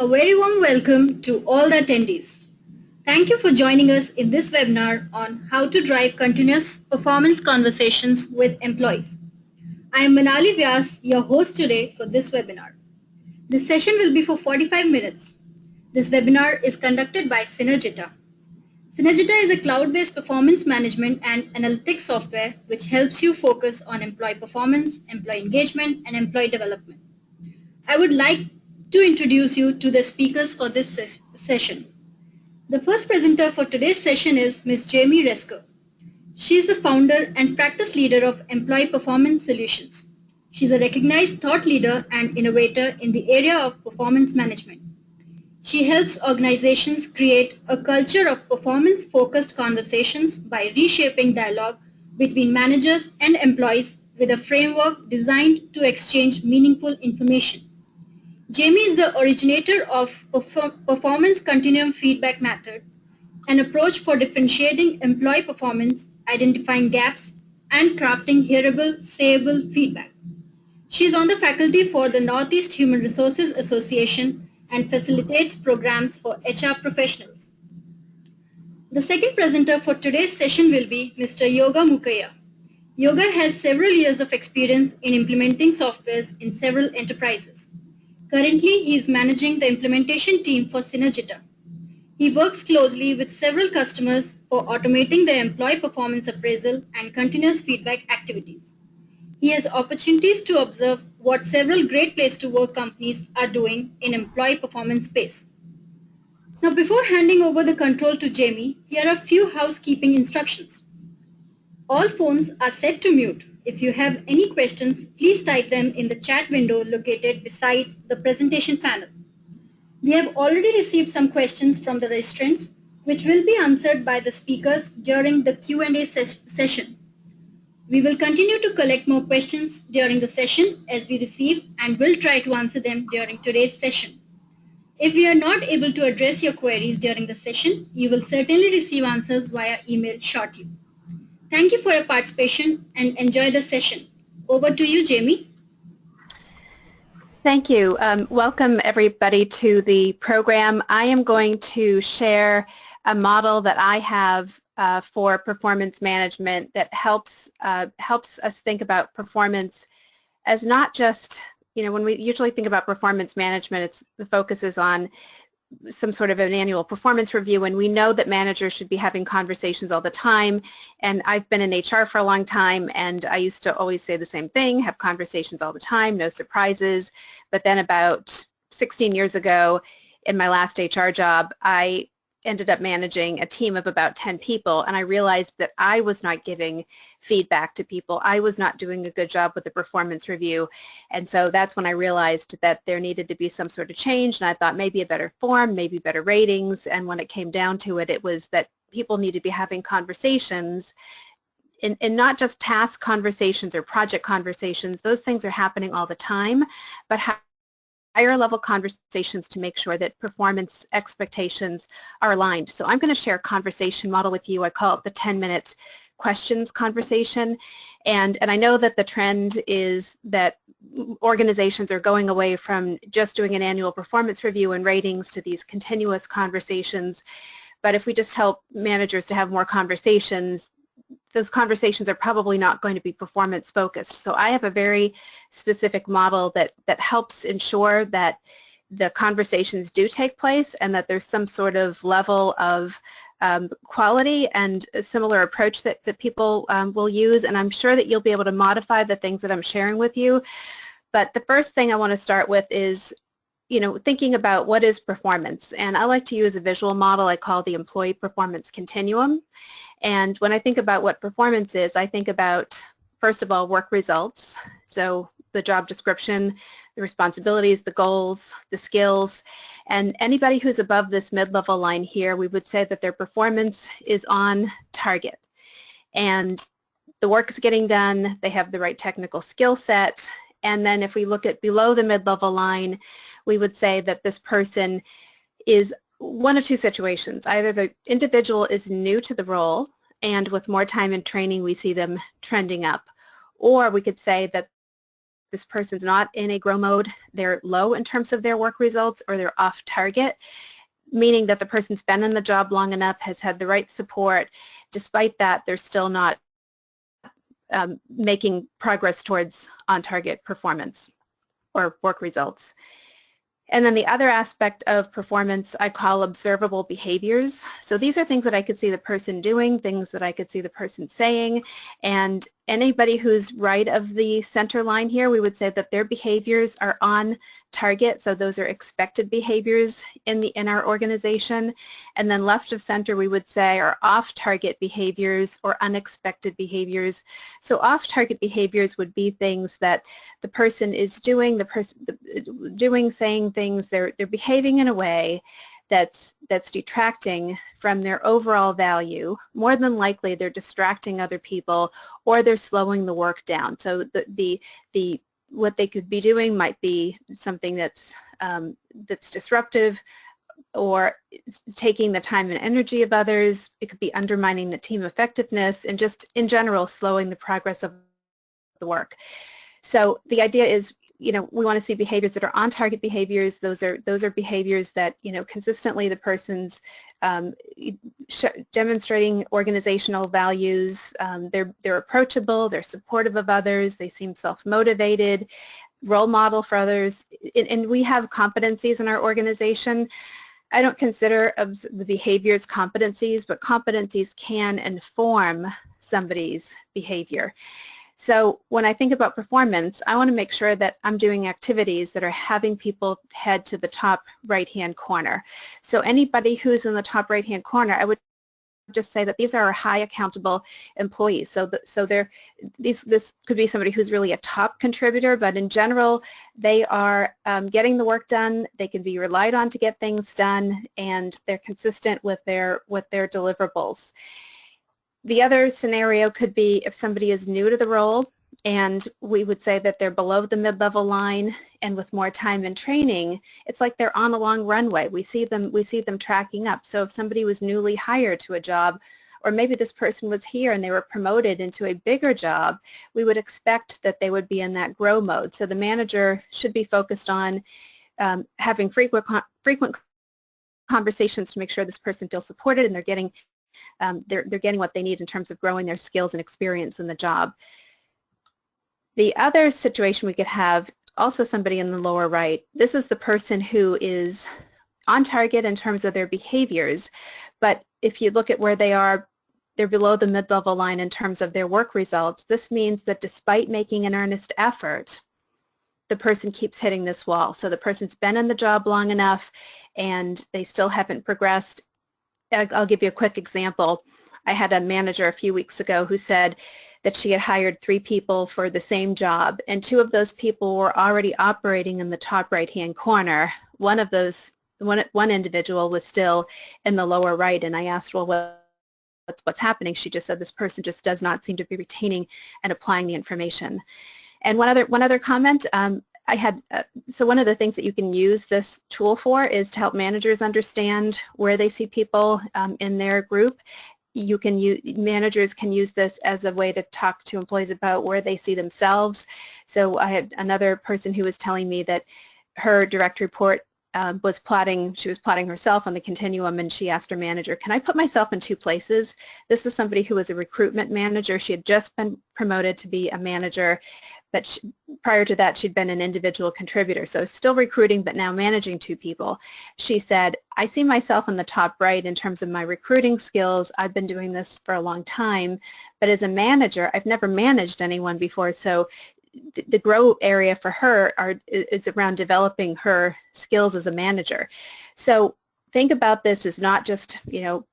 A very warm welcome to all the attendees. Thank you for joining us in this webinar on how to drive continuous performance conversations with employees. I am Manali Vyas, your host today for this webinar. This session will be for 45 minutes. This webinar is conducted by Synergita. Synergita is a cloud-based performance management and analytics software which helps you focus on employee performance, employee engagement, and employee development. I would like to introduce you to the speakers for this session. The first presenter for today's session is Ms. Jamie Resker. She is the founder and practice leader of Employee Performance Solutions. She's a recognized thought leader and innovator in the area of performance management. She helps organizations create a culture of performance-focused conversations by reshaping dialogue between managers and employees with a framework designed to exchange meaningful information. Jamie is the originator of Performance Continuum feedback method, an approach for differentiating employee performance, identifying gaps, and crafting hearable, sayable feedback. She is on the faculty for the Northeast Human Resources Association and facilitates programs for HR professionals. The second presenter for today's session will be Mr. Yoga Mookkaiah. Yoga has several years of experience in implementing softwares in several enterprises. Currently, he is managing the implementation team for Synergita. He works closely with several customers for automating their employee performance appraisal and continuous feedback activities. He has opportunities to observe what several great place to work companies are doing in employee performance space. Now, before handing over the control to Jamie, here are a few housekeeping instructions. All phones are set to mute. If you have any questions, please type them in the chat window located beside the presentation panel. We have already received some questions from the registrants, which will be answered by the speakers during the Q&A session. We will continue to collect more questions during the session as we receive and will try to answer them during today's session. If we are not able to address your queries during the session, you will certainly receive answers via email shortly. Thank you for your participation and enjoy the session. Over to you, Jamie. Thank you. Welcome everybody to the program. I am going to share a model that I have for performance management that helps us think about performance as not just, when we usually think about performance management, the focus is on some sort of an annual performance review, and we know that managers should be having conversations all the time, and I've been in HR for a long time, and I used to always say the same thing, have conversations all the time, no surprises. But then about 16 years ago, in my last HR job, I ended up managing a team of about 10 people, and I realized that I was not giving feedback to people. I was not doing a good job with the performance review, and so that's when I realized that there needed to be some sort of change, and I thought maybe a better form, maybe better ratings, and when it came down to it, it was that people need to be having conversations and not just task conversations or project conversations. Those things are happening all the time, but higher level conversations to make sure that performance expectations are aligned. So I'm going to share a conversation model with you. I call it the 10-minute questions conversation. And I know that the trend is that organizations are going away from just doing an annual performance review and ratings to these continuous conversations. But if we just help managers to have more conversations, those conversations are probably not going to be performance focused. So I have a very specific model that helps ensure that the conversations do take place and that there's some sort of level of quality and a similar approach that people will use. And I'm sure that you'll be able to modify the things that I'm sharing with you. But the first thing I want to start with is thinking about what is performance. And I like to use a visual model I call the employee performance continuum. And when I think about what performance is, I think about, first of all, work results. So the job description, the responsibilities, the goals, the skills. And anybody who's above this mid-level line here, we would say that their performance is on target. And the work is getting done, they have the right technical skill set. And then if we look at below the mid-level line, we would say that this person is one of two situations. Either the individual is new to the role, and with more time and training, we see them trending up. Or we could say that this person's not in a grow mode, they're low in terms of their work results, or they're off target, meaning that the person's been in the job long enough, has had the right support. Despite that, they're still not making progress towards on-target performance or work results. And then the other aspect of performance I call observable behaviors. So these are things that I could see the person doing, things that I could see the person saying, and anybody who's right of the center line here, we would say that their behaviors are on target, so those are expected behaviors in our organization. And then left of center, we would say are off-target behaviors or unexpected behaviors. So off-target behaviors would be things that the person is doing, saying things, they're behaving in a way that's detracting from their overall value. More than likely, they're distracting other people, or they're slowing the work down. So what they could be doing might be something that's disruptive, or taking the time and energy of others. It could be undermining the team effectiveness, and just in general slowing the progress of the work. So the idea is, we want to see behaviors that are on-target behaviors. Those are behaviors that, consistently the person's demonstrating organizational values. They're approachable. They're supportive of others. They seem self-motivated, role model for others. And we have competencies in our organization. I don't consider the behaviors competencies, but competencies can inform somebody's behavior. So when I think about performance, I want to make sure that I'm doing activities that are having people head to the top right-hand corner. So anybody who's in the top right-hand corner, I would just say that these are our high accountable employees. So this could be somebody who's really a top contributor, but in general, they are getting the work done. They can be relied on to get things done, and they're consistent with their deliverables. The other scenario could be if somebody is new to the role, and we would say that they're below the mid-level line, and with more time and training, it's like they're on a long runway. We see them tracking up. So if somebody was newly hired to a job, or maybe this person was here and they were promoted into a bigger job, we would expect that they would be in that grow mode. So the manager should be focused on having frequent conversations to make sure this person feels supported, and they're getting what they need in terms of growing their skills and experience in the job. The other situation we could have, also somebody in the lower right, this is the person who is on target in terms of their behaviors, but if you look at where they are, they're below the mid-level line in terms of their work results. This means that despite making an earnest effort, the person keeps hitting this wall. So the person's been in the job long enough and they still haven't progressed. I'll give you a quick example. I had a manager a few weeks ago who said that she had hired 3 people for the same job, and 2 of those people were already operating in the top right-hand corner. One individual was still in the lower right, and I asked, well, what's happening? She just said this person just does not seem to be retaining and applying the information. And one other comment. So one of the things that you can use this tool for is to help managers understand where they see people in their group. Managers can use this as a way to talk to employees about where they see themselves. So I had another person who was telling me that her direct report she was plotting herself on the continuum, and she asked her manager, can I put myself in 2 places? This is somebody who was a recruitment manager. She had just been promoted to be a manager, but prior to that she'd been an individual contributor, so still recruiting but now managing 2 people. She said, I see myself in the top right in terms of my recruiting skills. I've been doing this for a long time, but as a manager, I've never managed anyone before, so the grow area for her is around developing her skills as a manager. So think about this as not just,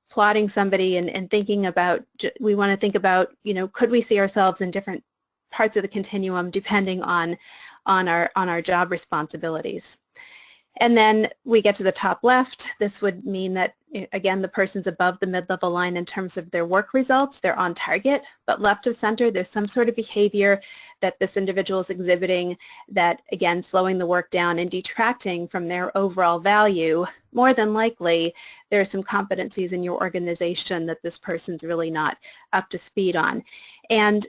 plotting somebody and thinking about, we want to think about, could we see ourselves in different parts of the continuum depending on our job responsibilities. And then we get to the top left. This would mean that, again, the person's above the mid-level line in terms of their work results. They're on target, but left of center, there's some sort of behavior that this individual is exhibiting that, again, slowing the work down and detracting from their overall value. More than likely, there are some competencies in your organization that this person's really not up to speed on. And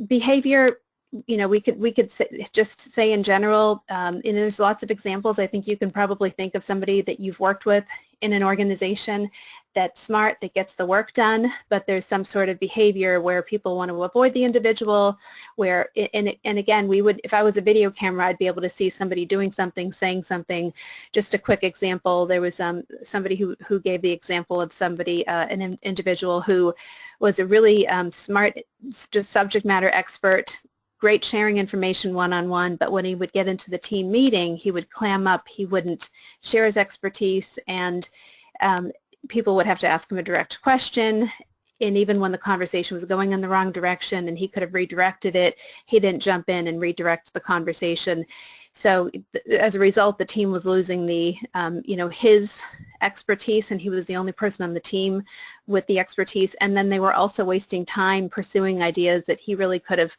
behavior we could just say in general, and there's lots of examples. I think you can probably think of somebody that you've worked with in an organization that's smart, that gets the work done, but there's some sort of behavior where people want to avoid the individual, where, and again, if I was a video camera, I'd be able to see somebody doing something, saying something. Just a quick example, there was somebody who gave the example of somebody, an individual who was a really smart subject matter expert, great sharing information one-on-one, but when he would get into the team meeting, he would clam up, he wouldn't share his expertise, and people would have to ask him a direct question, and even when the conversation was going in the wrong direction and he could have redirected it, he didn't jump in and redirect the conversation. So as a result, the team was losing the, his expertise, and he was the only person on the team with the expertise, and then they were also wasting time pursuing ideas that he really could have,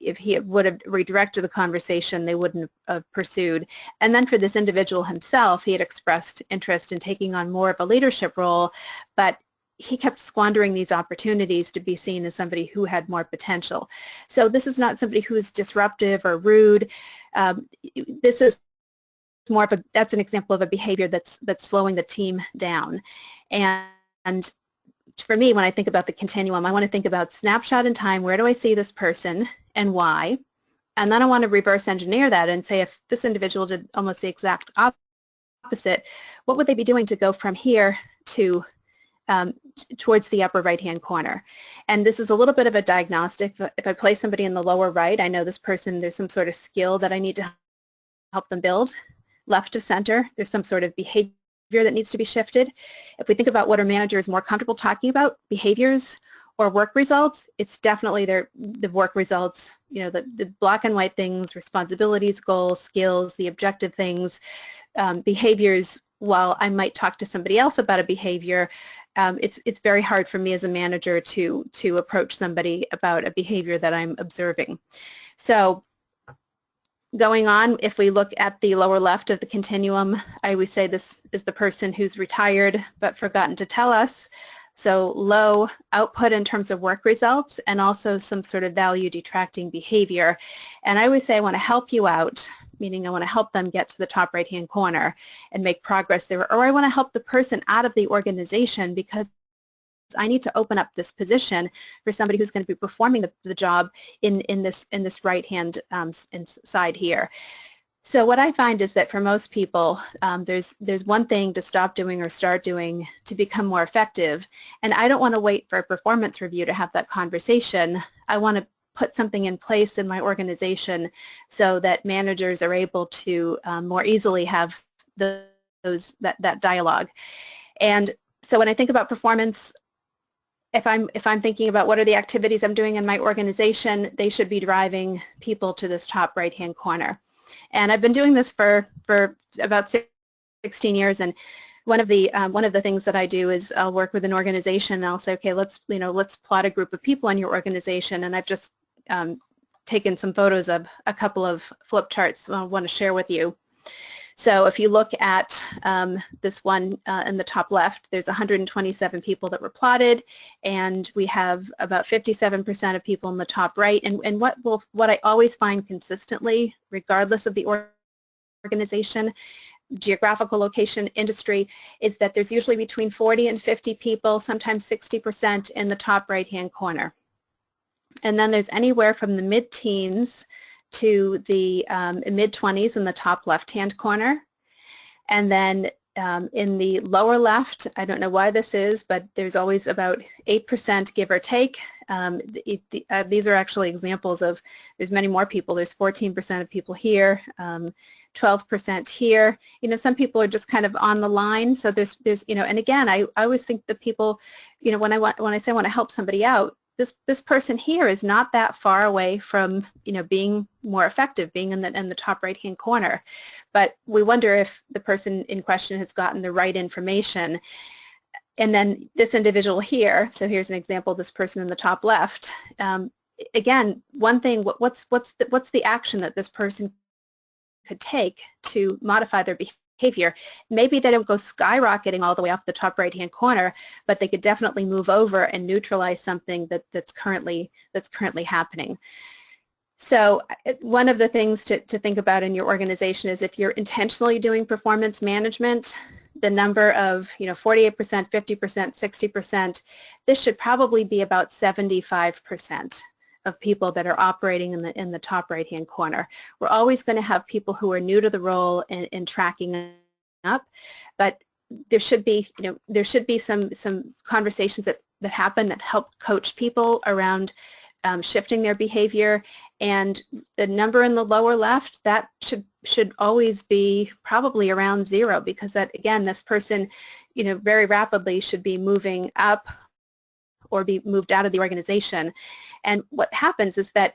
if he would have redirected the conversation, they wouldn't have pursued. And then for this individual himself, he had expressed interest in taking on more of a leadership role, but he kept squandering these opportunities to be seen as somebody who had more potential. So this is not somebody who's disruptive or rude. This is more of that's an example of a behavior that's slowing the team down. And for me, when I think about the continuum, I want to think about snapshot in time, where do I see this person and why? And then I want to reverse engineer that and say, if this individual did almost the exact opposite, what would they be doing to go from here to towards the upper right-hand corner? And this is a little bit of a diagnostic. If I place somebody in the lower right, I know this person, there's some sort of skill that I need to help them build. Left of center, there's some sort of behavior that needs to be shifted. If we think about what our manager is more comfortable talking about, behaviors or work results, it's definitely the work results, the black and white things, responsibilities, goals, skills, the objective things, behaviors. While I might talk to somebody else about a behavior, it's very hard for me as a manager to approach somebody about a behavior that I'm observing. So going on, if we look at the lower left of the continuum, I always say this is the person who's retired but forgotten to tell us. So low output in terms of work results, and also some sort of value detracting behavior. And I always say I want to help you out, meaning I want to help them get to the top right-hand corner and make progress there, or I want to help the person out of the organization because I need to open up this position for somebody who's going to be performing the job in this right-hand side here. So what I find is that for most people, there's one thing to stop doing or start doing to become more effective, and I don't want to wait for a performance review to have that conversation. I want to put something in place in my organization so that managers are able to more easily have that dialogue. And so when I think about performance, if I'm thinking about what are the activities I'm doing in my organization, they should be driving people to this top right-hand corner. And I've been doing this for about 16 years, and one of the things that I do is I'll work with an organization and I'll say, okay, let's plot a group of people in your organization, and I've just taken some photos of a couple of flip charts I want to share with you. So if you look at this one in the top left, there's 127 people that were plotted, and we have about 57% of people in the top right. And what I always find consistently, regardless of the organization, geographical location, industry, is that there's usually between 40 and 50 people, sometimes 60% in the top right-hand corner. And then there's anywhere from the mid-teens to the mid-20s in the top left-hand corner. And then in the lower left, I don't know why this is, but there's always about 8% give or take. These are actually examples of, there's many more people. There's 14% of people here, 12% here. Some people are just kind of on the line. So there's and again, I always think that people, when I say I want to help somebody out, this person here is not that far away from being more effective, being in the top right-hand corner. But we wonder if the person in question has gotten the right information. And then this individual here, so here's an example of this person in the top left. Again, one thing, what's the action that this person could take to modify their behavior? Maybe they don't go skyrocketing all the way up the top right-hand corner, but they could definitely move over and neutralize something that's currently happening. So one of the things to think about in your organization is if you're intentionally doing performance management, the number of 48%, 50%, 60%, this should probably be about 75% of people that are operating in the top right-hand corner. We're always going to have people who are new to the role and tracking up, but there should be some conversations that happen that help coach people around shifting their behavior, and the number in the lower left, that should always be probably around 0, because that, again, this person very rapidly should be moving up or be moved out of the organization. And what happens is that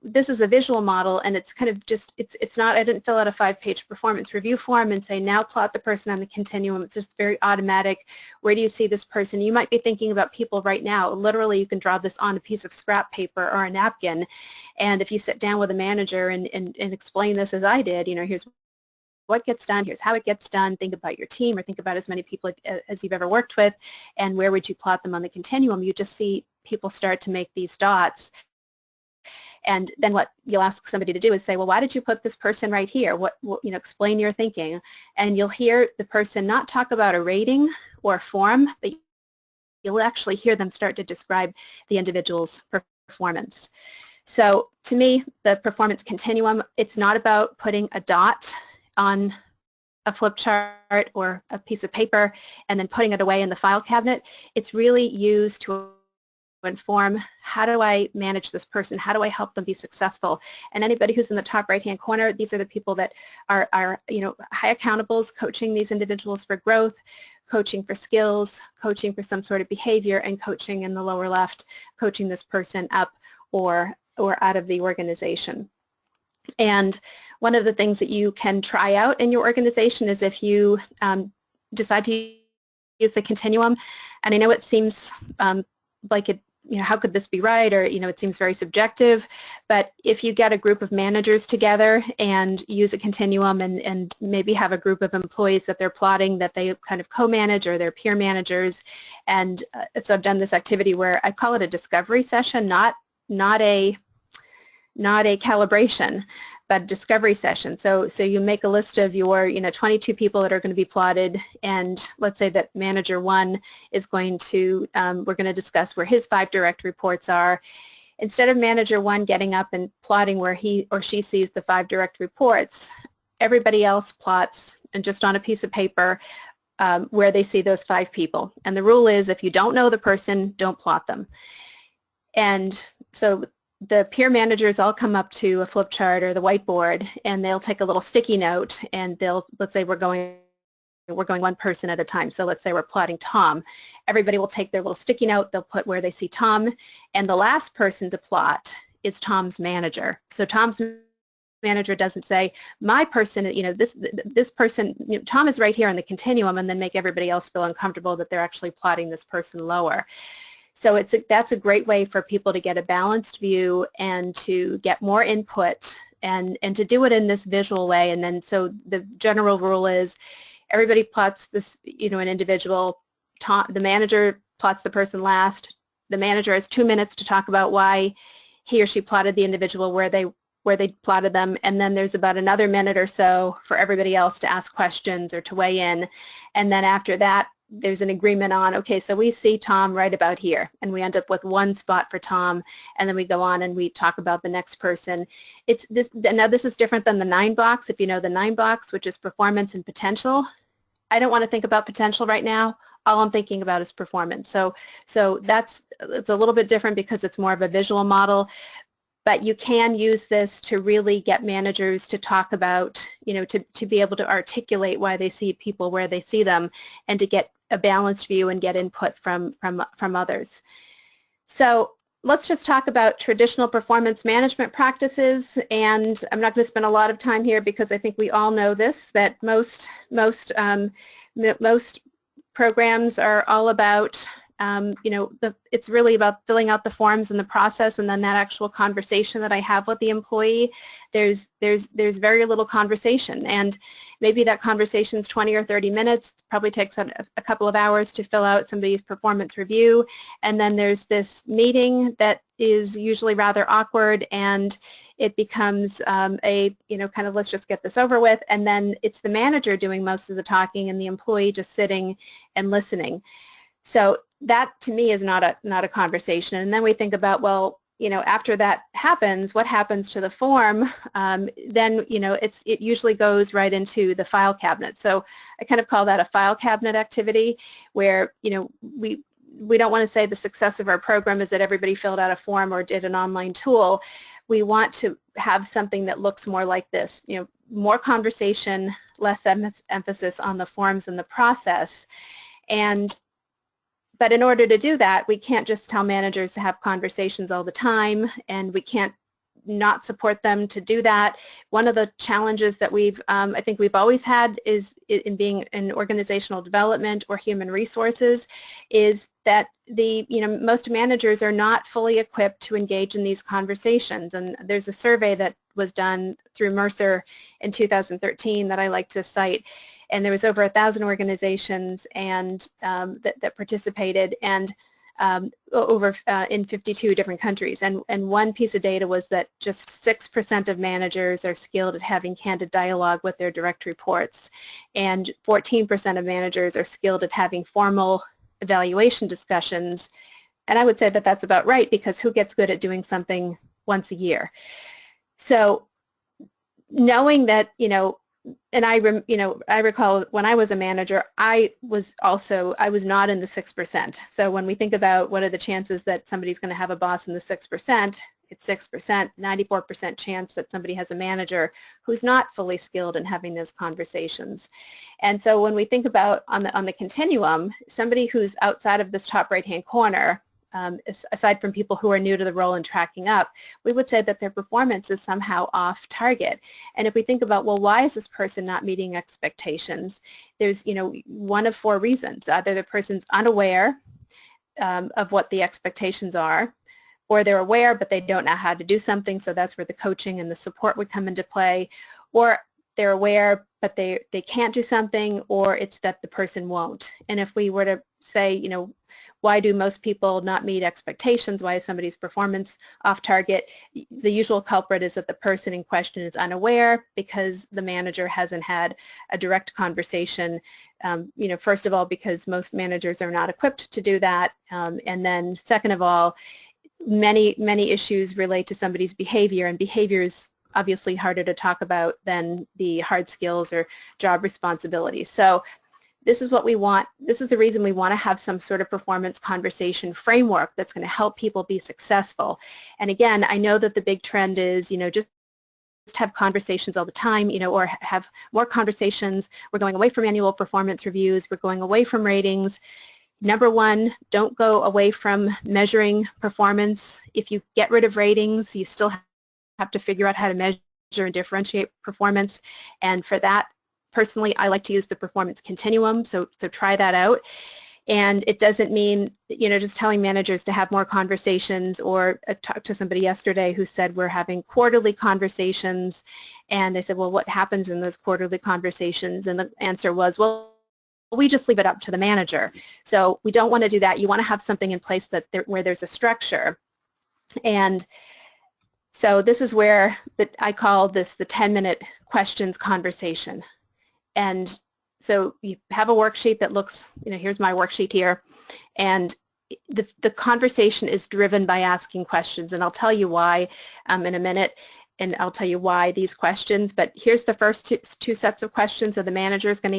this is a visual model, and it's kind of just, it's not, I didn't fill out a 5-page performance review form and say, now plot the person on the continuum. It's just very automatic. Where do you see this person? You might be thinking about people right now. Literally, you can draw this on a piece of scrap paper or a napkin, and if you sit down with a manager and explain this as I did, here's what gets done, here's how it gets done, think about your team, or think about as many people as you've ever worked with, and where would you plot them on the continuum. You just see people start to make these dots. And then what you'll ask somebody to do is say, well, why did you put this person right here? What explain your thinking. And you'll hear the person not talk about a rating or a form, but you'll actually hear them start to describe the individual's performance. So to me, the performance continuum, it's not about putting a dot on a flip chart or a piece of paper and then putting it away in the file cabinet. It's really used to inform, how do I manage this person? How do I help them be successful? And anybody who's in the top right-hand corner, these are the people that are high accountables, coaching these individuals for growth, coaching for skills, coaching for some sort of behavior, and coaching in the lower left, coaching this person up or out of the organization. And one of the things that you can try out in your organization is if you decide to use the continuum, and I know it seems like it, how could this be right, or it seems very subjective, but if you get a group of managers together and use a continuum and maybe have a group of employees that they're plotting that they kind of co-manage, or they're peer managers, and so I've done this activity where I call it a discovery session, not a calibration, but a discovery session. So you make a list of your 22 people that are going to be plotted, and let's say that manager 1 is going to, we're going to discuss where his 5 direct reports are. Instead of manager 1 getting up and plotting where he or she sees the 5 direct reports, everybody else plots, and just on a piece of paper, where they see those 5 people. And the rule is, if you don't know the person, don't plot them. And so the peer managers all come up to a flip chart or the whiteboard, and they'll take a little sticky note, and let's say we're going 1 person at a time. So let's say we're plotting Tom. Everybody will take their little sticky note, they'll put where they see Tom, and the last person to plot is Tom's manager. So Tom's manager doesn't say, my person, this person, Tom is right here on the continuum, and then make everybody else feel uncomfortable that they're actually plotting this person lower. So that's a great way for people to get a balanced view and to get more input, and to do it in this visual way. And then, so the general rule is, everybody plots this, an individual. The manager plots the person last. The manager has 2 minutes to talk about why he or she plotted the individual where they plotted them, and then there's about another minute or so for everybody else to ask questions or to weigh in. And then after that, there's an agreement on, okay, so we see Tom right about here, and we end up with 1 spot for Tom, and then we go on and we talk about the next person. Now this is different than the 9 box. If you know the 9 box, which is performance and potential, I don't want to think about potential right now. All I'm thinking about is performance. So it's a little bit different because it's more of a visual model. But you can use this to really get managers to talk about, to be able to articulate why they see people where they see them, and to get a balanced view and get input from others. So let's just talk about traditional performance management practices. And I'm not going to spend a lot of time here because I think we all know this, that most programs are all about it's really about filling out the forms and the process, and then that actual conversation that I have with the employee, there's very little conversation, and maybe that conversation is 20 or 30 minutes. It probably takes a couple of hours to fill out somebody's performance review, and then there's this meeting that is usually rather awkward, and it becomes kind of let's just get this over with, and then it's the manager doing most of the talking and the employee just sitting and listening. So that to me is not a conversation. And then we think about, well, after that happens, what happens to the form? Then it usually goes right into the file cabinet. So I kind of call that a file cabinet activity, where we don't want to say the success of our program is that everybody filled out a form or did an online tool. We want to have something that looks more like this, more conversation, less emphasis on the forms and the process. But in order to do that, we can't just tell managers to have conversations all the time, and we can't not support them to do that. One of the challenges that I think we've always had is in being in organizational development or human resources, is that most managers are not fully equipped to engage in these conversations. And there's a survey that was done through Mercer in 2013 that I like to cite, and there was over 1,000 organizations and that participated, and in 52 different countries. And one piece of data was that just 6% of managers are skilled at having candid dialogue with their direct reports, and 14% of managers are skilled at having formal evaluation discussions. And I would say that that's about right, because who gets good at doing something once a year? So knowing that, and I recall when I was a manager, I was not in the 6%. So when we think about what are the chances that somebody's going to have a boss in the 6%, it's 6%, 94% chance that somebody has a manager who's not fully skilled in having those conversations. And so when we think about on the continuum, somebody who's outside of this top right-hand corner, aside from people who are new to the role and tracking up, we would say that their performance is somehow off target. And if we think about, well, why is this person not meeting expectations? There's, one of 4 reasons. Either the person's unaware of what the expectations are, or they're aware but they don't know how to do something, so that's where the coaching and the support would come into play, or they're aware but they can't do something, or it's that the person won't. And if we were to say, why do most people not meet expectations? Why is somebody's performance off target? The usual culprit is that the person in question is unaware because the manager hasn't had a direct conversation. First of all, because most managers are not equipped to do that. And then second of all, many issues relate to somebody's behavior, and behavior is obviously harder to talk about than the hard skills or job responsibilities. So this is what we want. This is the reason we want to have some sort of performance conversation framework that's going to help people be successful. And again, I know that the big trend is, just have conversations all the time, or have more conversations. We're going away from annual performance reviews. We're going away from ratings. Number one, don't go away from measuring performance. If you get rid of ratings, you still have to figure out how to measure and differentiate performance. And for that, personally, I like to use the performance continuum, so try that out. And it doesn't mean, just telling managers to have more conversations, or I talked to somebody yesterday who said we're having quarterly conversations, and I said, well, what happens in those quarterly conversations? And the answer was, well, we just leave it up to the manager. So we don't want to do that. You want to have something in place where there's a structure. And so this is where I call this the 10-minute questions conversation. And so you have a worksheet that looks, here's my worksheet here, and the conversation is driven by asking questions, and I'll tell you why in a minute, and I'll tell you why these questions. But here's the first two sets of questions. So the manager is going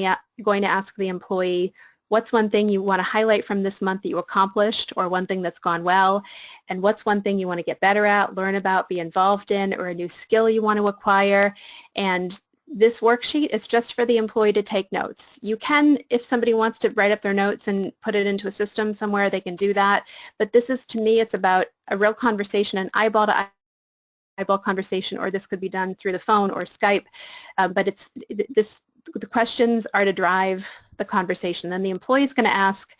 to ask the employee, what's one thing you want to highlight from this month that you accomplished, or one thing that's gone well, and what's one thing you want to get better at, learn about, be involved in, or a new skill you want to acquire. And this worksheet is just for the employee to take notes. You can, if somebody wants to write up their notes and put it into a system somewhere, they can do that. But this is, to me, it's about a real conversation, an eyeball to eyeball conversation, or this could be done through the phone or Skype. But the questions are to drive the conversation. Then the employee is going to ask,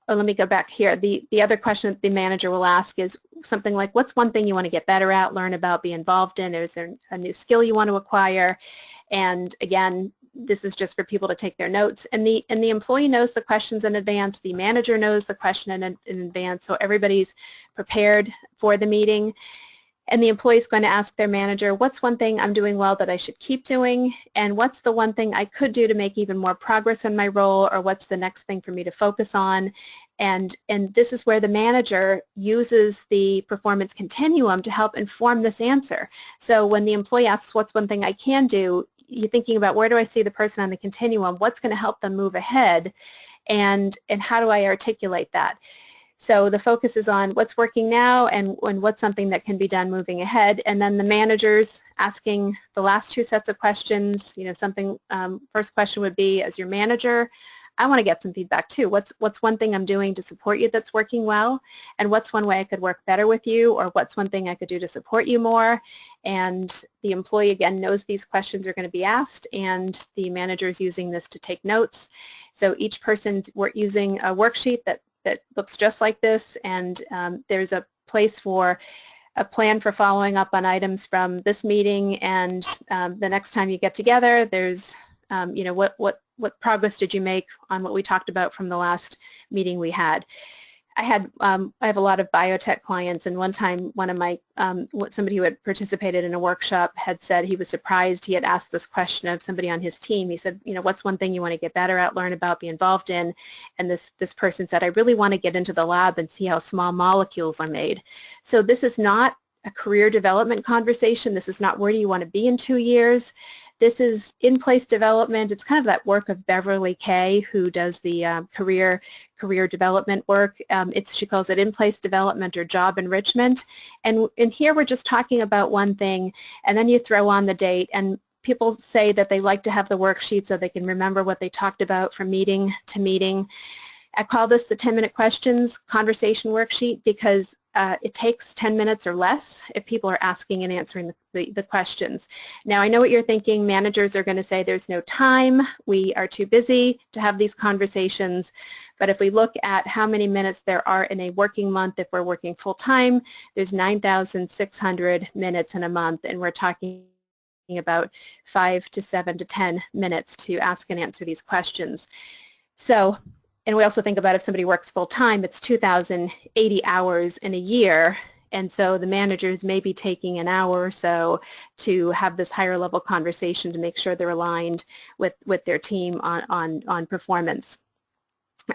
oh, let me go back here. The other question that the manager will ask is something like, what's one thing you want to get better at, learn about, be involved in? Is there a new skill you want to acquire? And again, this is just for people to take their notes, and the employee knows the questions in advance, the manager knows the question in advance, so everybody's prepared for the meeting. And the employee is going to ask their manager, what's one thing I'm doing well that I should keep doing, and what's the one thing I could do to make even more progress in my role, or what's the next thing for me to focus on. And this is where the manager uses the performance continuum to help inform this answer. So when the employee asks, what's one thing I can do, you're thinking about, where do I see the person on the continuum, what's going to help them move ahead, and how do I articulate that? So the focus is on what's working now and what's something that can be done moving ahead. And then the managers asking the last two sets of questions, something, first question would be, as your manager, I want to get some feedback too. What's one thing I'm doing to support you that's working well? And what's one way I could work better with you? Or what's one thing I could do to support you more? And the employee, again, knows these questions are going to be asked, and the manager is using this to take notes. So each person's using a worksheet that looks just like this, and there's a place for a plan for following up on items from this meeting, and the next time you get together, there's what progress did you make on what we talked about from the last meeting we had. I have a lot of biotech clients, and one time one of my somebody who had participated in a workshop had said he was surprised he had asked this question of somebody on his team. He said, what's one thing you want to get better at, learn about, be involved in? And this person said, I really want to get into the lab and see how small molecules are made. So this is not a career development conversation. This is not where do you want to be in 2 years. This is in-place development. It's kind of that work of Beverly Kay, who does the career development work. She calls it in-place development or job enrichment. And here we're just talking about one thing, and then you throw on the date, and people say that they like to have the worksheet so they can remember what they talked about from meeting to meeting. I call this the 10-minute questions conversation worksheet because it takes 10 minutes or less if people are asking and answering the questions. Now, I know what you're thinking. Managers are going to say there's no time. We are too busy to have these conversations. But if we look at how many minutes there are in a working month, if we're working full-time, there's 9,600 minutes in a month, and we're talking about 5 to 7 to 10 minutes to ask and answer these questions. So, and we also think about if somebody works full-time, it's 2,080 hours in a year, and so the managers may be taking an hour or so to have this higher level conversation to make sure they're aligned with their team on performance.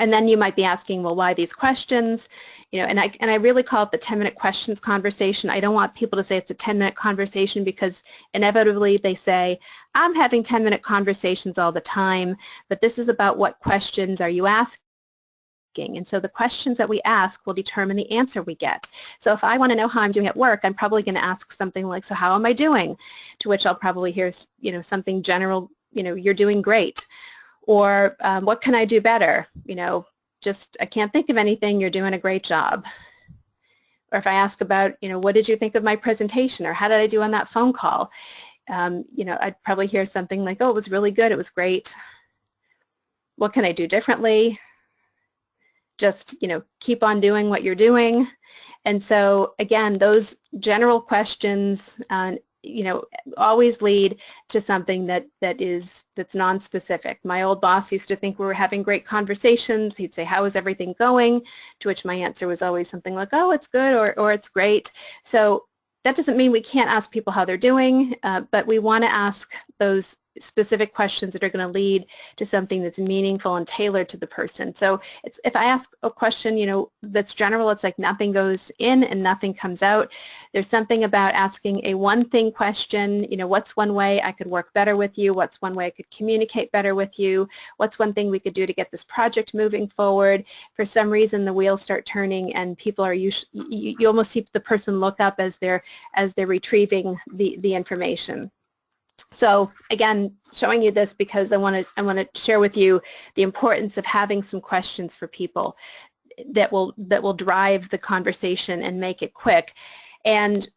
And then you might be asking, well, why these questions? And I really call it the 10-minute questions conversation. I don't want people to say it's a 10-minute conversation because inevitably they say, I'm having 10-minute conversations all the time, but this is about what questions are you asking? And so the questions that we ask will determine the answer we get. So if I want to know how I'm doing at work, I'm probably going to ask something like, so how am I doing? To which I'll probably hear, something general, you're doing great. Or what can I do better? I can't think of anything, you're doing a great job. Or if I ask about, what did you think of my presentation, or how did I do on that phone call? I'd probably hear something like, oh, it was really good, it was great. What can I do differently? Just, keep on doing what you're doing. And so, again, those general questions, always lead to something that's non-specific. My old boss used to think we were having great conversations. He'd say, how is everything going? To which my answer was always something like, oh, it's good, or it's great. So that doesn't mean we can't ask people how they're doing, but we want to ask those specific questions that are going to lead to something that's meaningful and tailored to the person. So if I ask a question, that's general, it's like nothing goes in and nothing comes out. There's something about asking a one-thing question, what's one way I could work better with you? What's one way I could communicate better with you? What's one thing we could do to get this project moving forward? For some reason, the wheels start turning, and people are you almost see the person look up as they're retrieving the information. So again, showing you this because I want to share with you the importance of having some questions for people that will drive the conversation and make it quick. And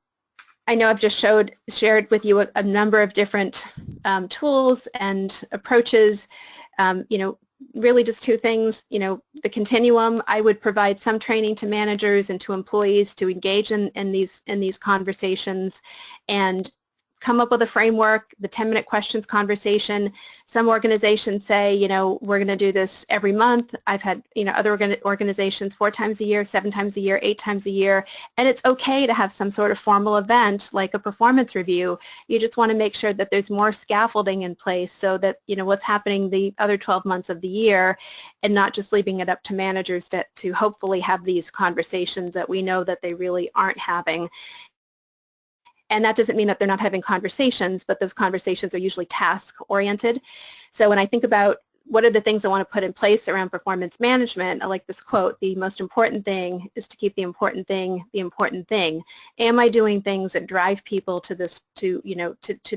I know I've just shared with you a number of different tools and approaches. Really just two things. The Continuum, I would provide some training to managers and to employees to engage in these conversations, and come up with a framework, the 10-minute questions conversation. Some organizations say, we're going to do this every month. I've had, other organizations 4 times a year, 7 times a year, 8 times a year, and it's okay to have some sort of formal event like a performance review. You just want to make sure that there's more scaffolding in place so that, what's happening the other 12 months of the year, and not just leaving it up to managers to hopefully have these conversations that we know that they really aren't having. And that doesn't mean that they're not having conversations, but those conversations are usually task-oriented. So when I think about what are the things I want to put in place around performance management, I like this quote: the most important thing is to keep the important thing the important thing. Am I doing things that drive people to this, to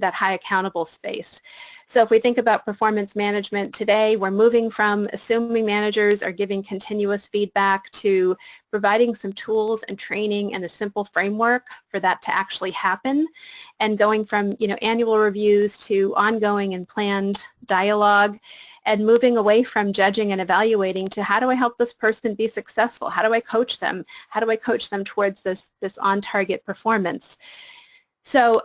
that high accountable space? So if we think about performance management today, we're moving from assuming managers are giving continuous feedback to providing some tools and training and a simple framework for that to actually happen, and going from annual reviews to ongoing and planned dialogue, and moving away from judging and evaluating to how do I help this person be successful? How do I coach them? How do I coach them towards this on-target performance? So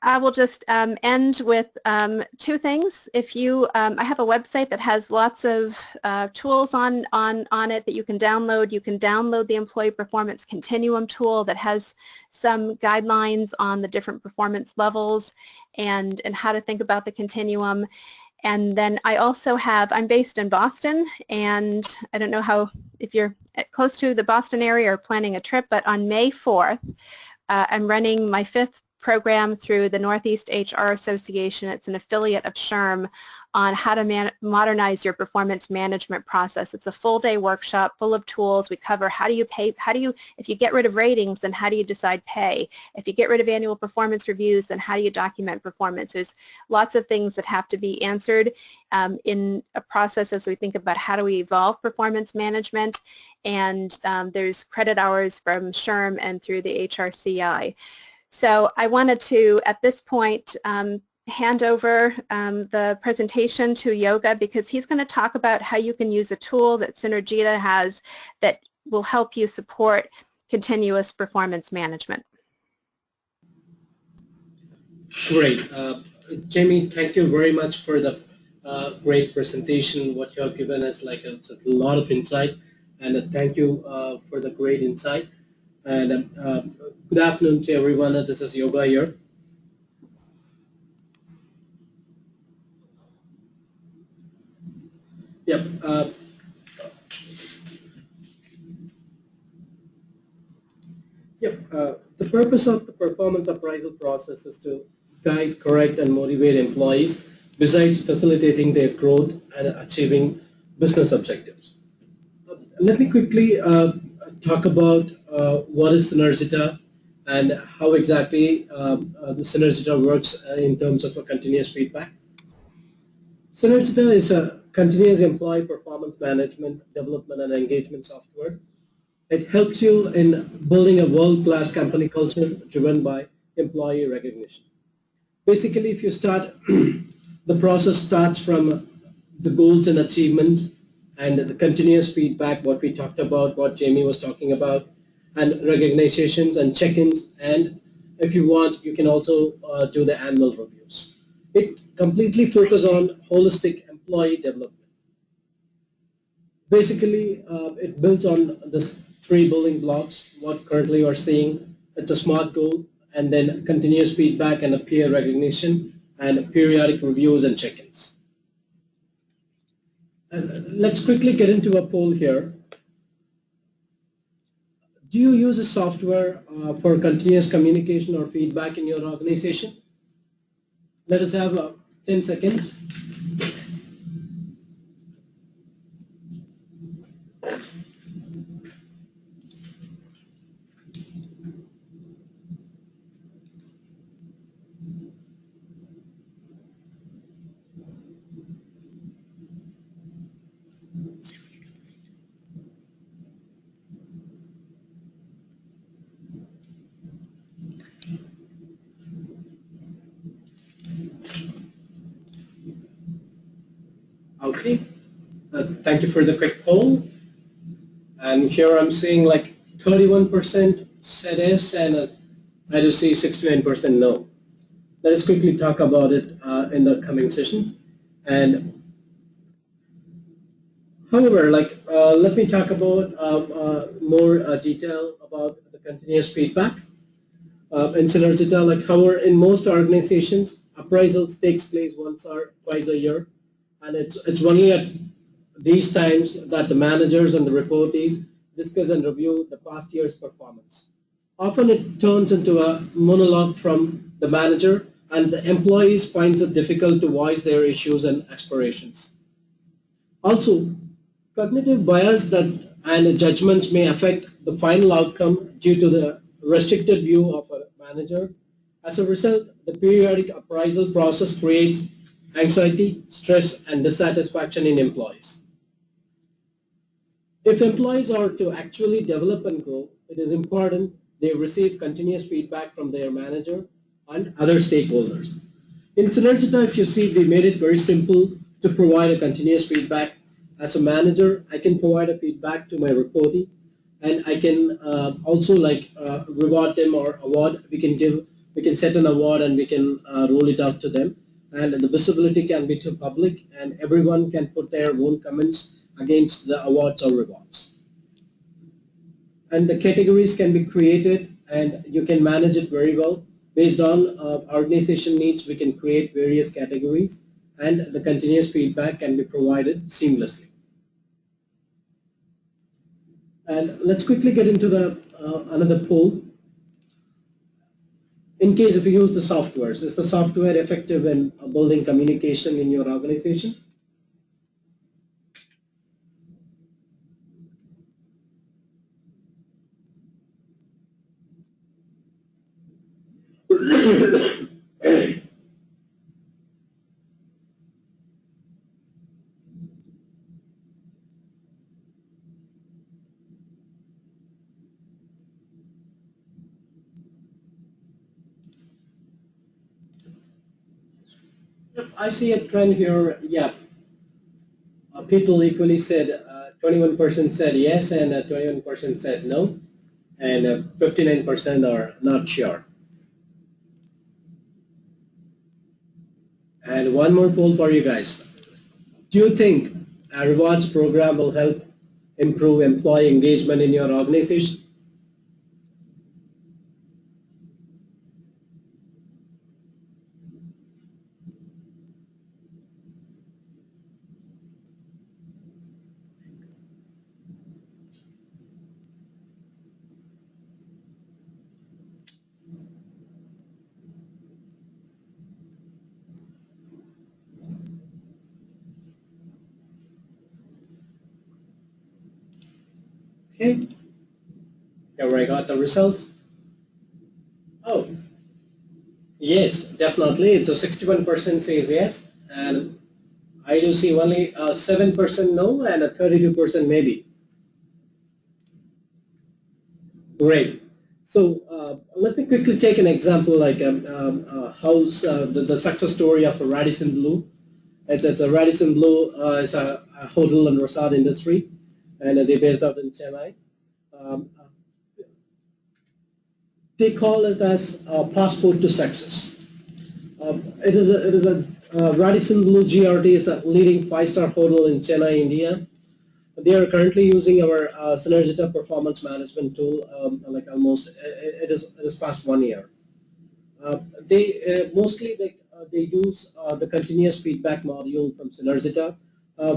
I will just end with 2 things. If you, I have a website that has lots of tools on it that you can download. You can download the Employee Performance Continuum tool that has some guidelines on the different performance levels and how to think about the continuum. And then I also have, I'm based in Boston, and I don't know if you're close to the Boston area or planning a trip, but on May 4th, I'm running my 5th program through the Northeast HR Association. It's an affiliate of SHRM, on how to modernize your performance management process. It's a full-day workshop full of tools. We cover how do you pay, if you get rid of ratings, then how do you decide pay? If you get rid of annual performance reviews, then how do you document performance? There's lots of things that have to be answered in a process as we think about how do we evolve performance management, and there's credit hours from SHRM and through the HRCI. So I wanted to, at this point, hand over the presentation to Yoga, because he's going to talk about how you can use a tool that Synergita has that will help you support continuous performance management. Great. Jamie, thank you very much for the great presentation. What you have given us, it's a lot of insight, and thank you for the great insight. And good afternoon to everyone. This is Yoga here. Yep. The purpose of the performance appraisal process is to guide, correct, and motivate employees, besides facilitating their growth and achieving business objectives. Let me quickly talk about what is Synergita and how exactly the Synergita works in terms of a continuous feedback. Synergita is a continuous employee performance management, development, and engagement software. It helps you in building a world-class company culture driven by employee recognition. Basically, if you start, the process starts from the goals and achievements and the continuous feedback, what we talked about, what Jamie was talking about, and recognitions and check-ins, and if you want, you can also do the annual reviews. It completely focuses on holistic employee development. Basically, it builds on this 3 building blocks, what currently you are seeing. It's a SMART goal, and then continuous feedback and a peer recognition, and periodic reviews and check-ins. Let's quickly get into a poll here. Do you use a software for continuous communication or feedback in your organization? Let us have 10 seconds. Okay, thank you for the quick poll. And here I'm seeing 31% said yes, and I do see 69% no. Let us quickly talk about it in the coming sessions. And however, let me talk about more detail about the continuous feedback. In Synergita, however, in most organizations, appraisals takes place once or twice a year, and it's only at these times that the managers and the reportees discuss and review the past year's performance. Often it turns into a monologue from the manager, and the employees finds it difficult to voice their issues and aspirations. Also, cognitive bias that and judgments may affect the final outcome due to the restricted view of a manager. As a result, the periodic appraisal process creates anxiety, stress, and dissatisfaction in employees. If employees are to actually develop and grow, it is important they receive continuous feedback from their manager and other stakeholders. In Synergita, if you see, we made it very simple to provide a continuous feedback. As a manager, I can provide a feedback to my reportee, and I can also reward them or award. We can set an award and we can roll it out to them. And the visibility can be to public, and everyone can put their own comments against the awards or rewards. And the categories can be created, and you can manage it very well. Based on organization needs, we can create various categories, and the continuous feedback can be provided seamlessly. And let's quickly get into the another poll. In case if you use the softwares, is the software effective in building communication in your organization? I see a trend here. Yeah, people equally said 21% said yes, and 21% said no, and 59% are not sure. And one more poll for you guys. Do you think a rewards program will help improve employee engagement in your organization? Okay, here I got the results. Oh, yes, definitely. It's a 61% says yes, and I do see only 7% no and a 32% maybe. Great. So let me quickly take an example like the success story of a Radisson Blue. It's a Radisson Blue is a hotel and resort industry, and they're based out in Chennai. They call it as passport to success. It is a Radisson Blue GRT is a leading five-star hotel in Chennai, India. They are currently using our Synergita performance management tool, like almost it is past 1 year. They mostly they use the continuous feedback module from Synergita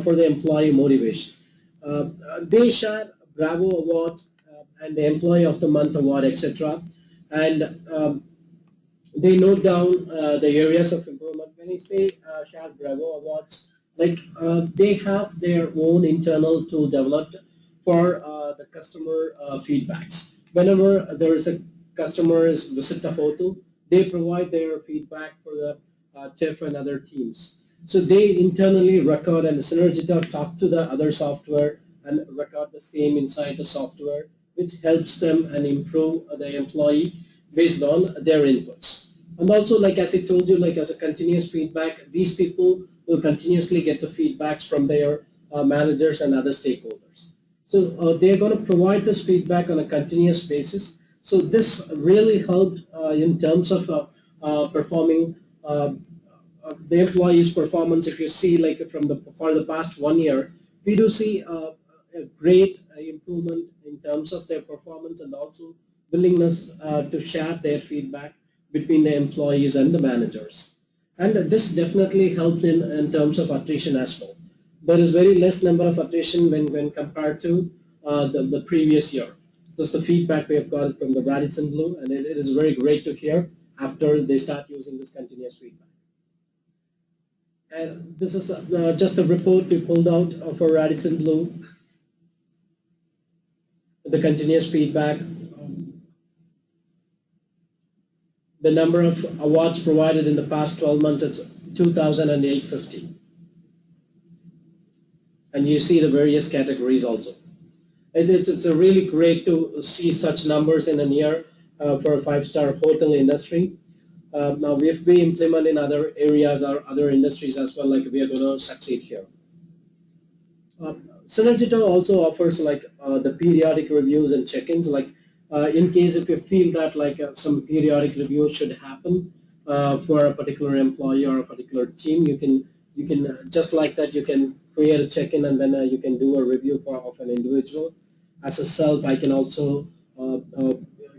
for the employee motivation. They share Bravo awards and the Employee of the Month award, etc. And they note down the areas of improvement. When I say share Bravo awards, they have their own internal tool developed for the customer feedbacks. Whenever there is a customers visit the hotel, they provide their feedback for the TIF and other teams. So they internally record, and Synergita talk to the other software and record the same inside the software, which helps them and improve the employee based on their inputs. And also, like as I told you, like as a continuous feedback, these people will continuously get the feedbacks from their managers and other stakeholders. So they're going to provide this feedback on a continuous basis. So this really helped in terms of performing the employees' performance. If you see like for the past 1 year, we do see a great improvement in terms of their performance and also willingness to share their feedback between the employees and the managers. And this definitely helped in terms of attrition as well. There is very less number of attrition when compared to the previous year. This is the feedback we have got from the Radisson Blue, and it is very great to hear after they start using this continuous feedback. And this is just a report we pulled out for Radisson Blue, the continuous feedback. The number of awards provided in the past 12 months is 2,850. And you see the various categories also. It's really great to see such numbers in a year for a five-star hotel industry. Now, if we implement in other areas or other industries as well, like we are going to succeed here. Synergita also offers like the periodic reviews and check-ins. Like in case if you feel that like some periodic review should happen for a particular employee or a particular team, you can just like that you can create a check-in and then you can do a review of an individual. As a self, I can also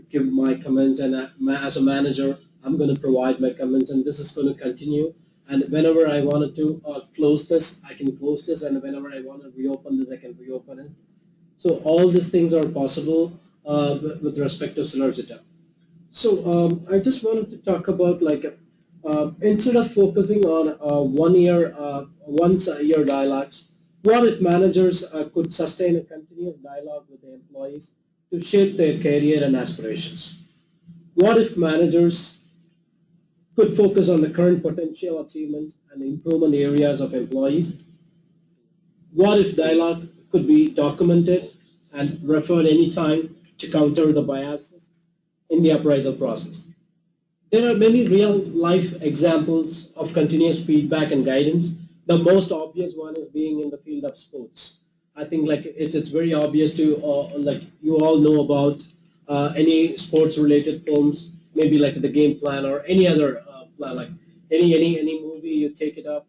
give my comments, and as a manager, I'm going to provide my comments, and this is going to continue. And whenever I wanted to close this, I can close this, and whenever I want to reopen this, I can reopen it. So all these things are possible with respect to Synergita. So I just wanted to talk about like instead of focusing on once a year dialogues, what if managers could sustain a continuous dialogue with the employees to shape their career and aspirations? What if managers could focus on the current potential achievements and improvement areas of employees? What if dialogue could be documented and referred anytime to counter the biases in the appraisal process? There are many real-life examples of continuous feedback and guidance. The most obvious one is being in the field of sports. I think like it's very obvious to like you all know about any sports-related films, maybe like the game plan or any other plan, like any movie you take it up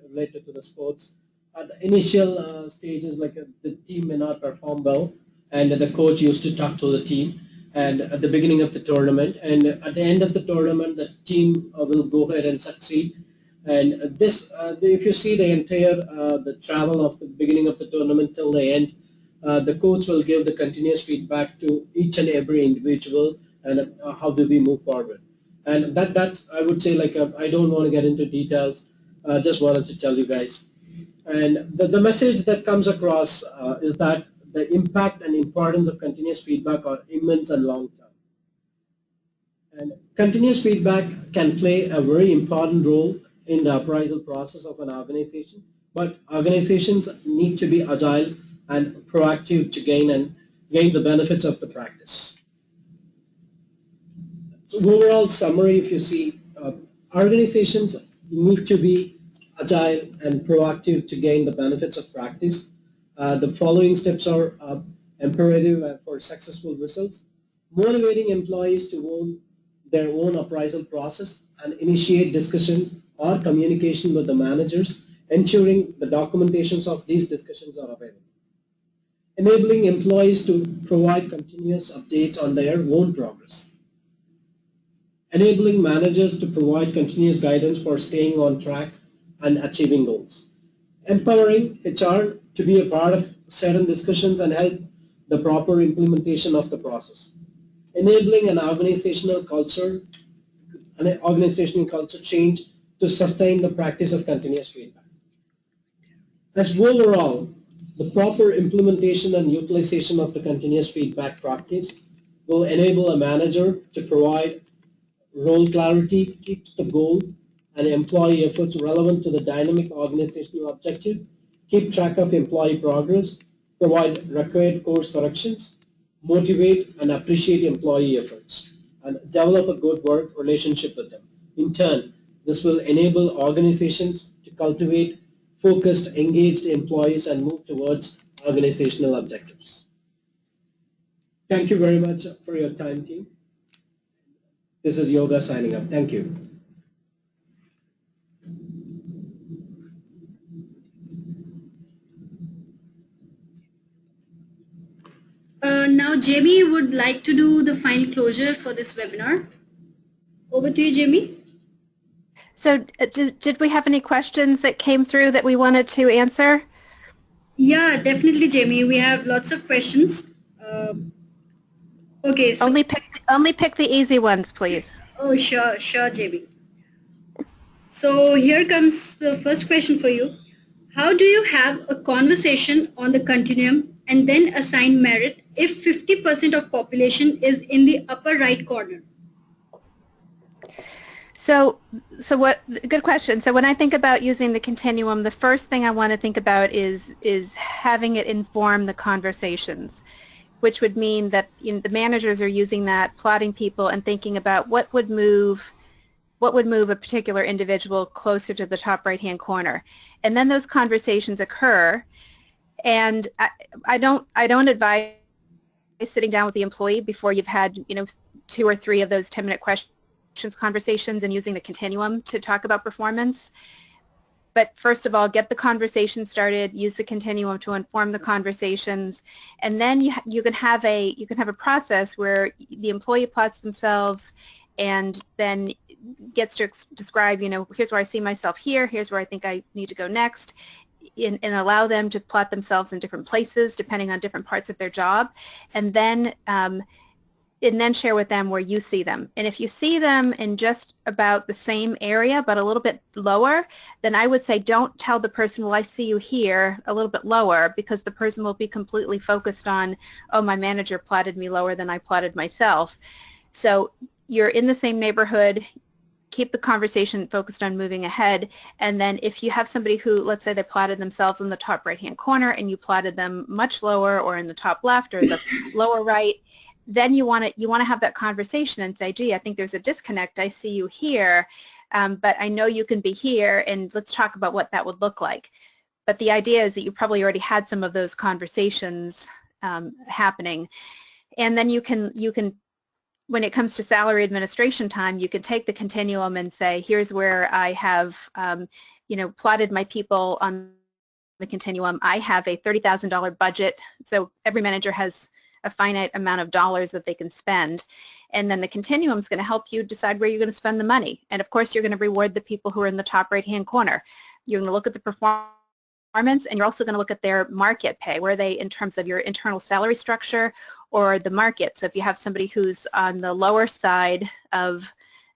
related to the sports. At the initial stages, like the team may not perform well, and the coach used to talk to the team. And at the beginning of the tournament, and at the end of the tournament, the team will go ahead and succeed. And this, if you see the entire the travel of the beginning of the tournament till the end, the coach will give the continuous feedback to each and every individual, and how do we move forward. And that's I would say like I don't want to get into details. Just wanted to tell you guys. And the message that comes across is that the impact and importance of continuous feedback are immense and long-term. And continuous feedback can play a very important role in the appraisal process of an organization, but organizations need to be agile and proactive to gain the benefits of the practice. So overall summary, if you see, organizations need to be agile and proactive to gain the benefits of practice. The following steps are imperative for successful results: motivating employees to own their own appraisal process and initiate discussions or communication with the managers, ensuring the documentations of these discussions are available. Enabling employees to provide continuous updates on their own progress. Enabling managers to provide continuous guidance for staying on track and achieving goals. Empowering HR to be a part of certain discussions and help the proper implementation of the process. Enabling an organizational culture change to sustain the practice of continuous feedback. As overall, the proper implementation and utilization of the continuous feedback practice will enable a manager to provide role clarity, keep the goal and employee efforts relevant to the dynamic organizational objective, keep track of employee progress, provide required course corrections, motivate and appreciate employee efforts, and develop a good work relationship with them. In turn, this will enable organizations to cultivate focused, engaged employees and move towards organizational objectives. Thank you very much for your time, team. This is Yoga signing up. Thank you. Now Jamie would like to do the final closure for this webinar. Over to you, Jamie. So did we have any questions that came through that we wanted to answer? Yeah, definitely, Jamie. We have lots of questions. Okay. So, only pick the easy ones, please. oh, sure, Jamie. So here comes the first question for you. How do you have a conversation on the continuum and then assign merit if 50% of population is in the upper right corner? So good question. So when I think about using the continuum, the first thing I want to think about is having it inform the conversations, which would mean that the managers are using that, plotting people and thinking about what would move a particular individual closer to the top right-hand corner. And then those conversations occur, and I don't advise sitting down with the employee before you've had 2 or 3 of those 10-minute conversations and using the continuum to talk about performance. But first of all, get the conversation started, use the continuum to inform the conversations, and then you can have a process where the employee plots themselves and then gets to describe, here's where I see myself here, here's where I think I need to go next, and allow them to plot themselves in different places depending on different parts of their job, and then share with them where you see them. And if you see them in just about the same area but a little bit lower, then I would say don't tell the person, well, I see you here a little bit lower, because the person will be completely focused on, oh, my manager plotted me lower than I plotted myself. So you're in the same neighborhood, keep the conversation focused on moving ahead, and then if you have somebody who, let's say they plotted themselves in the top right-hand corner and you plotted them much lower or in the top left or the lower right, then you want to have that conversation and say, gee, I think there's a disconnect. I see you here, but I know you can be here, and let's talk about what that would look like. But the idea is that you probably already had some of those conversations happening, and then you can, when it comes to salary administration time, you can take the continuum and say, here's where I have, plotted my people on the continuum. I have a $30,000 budget, so every manager has a finite amount of dollars that they can spend, and then the continuum is going to help you decide where you're going to spend the money. And of course, you're going to reward the people who are in the top right-hand corner. You're going to look at the performance, and you're also going to look at their market pay. Where are they in terms of your internal salary structure or the market? So if you have somebody who's on the lower side of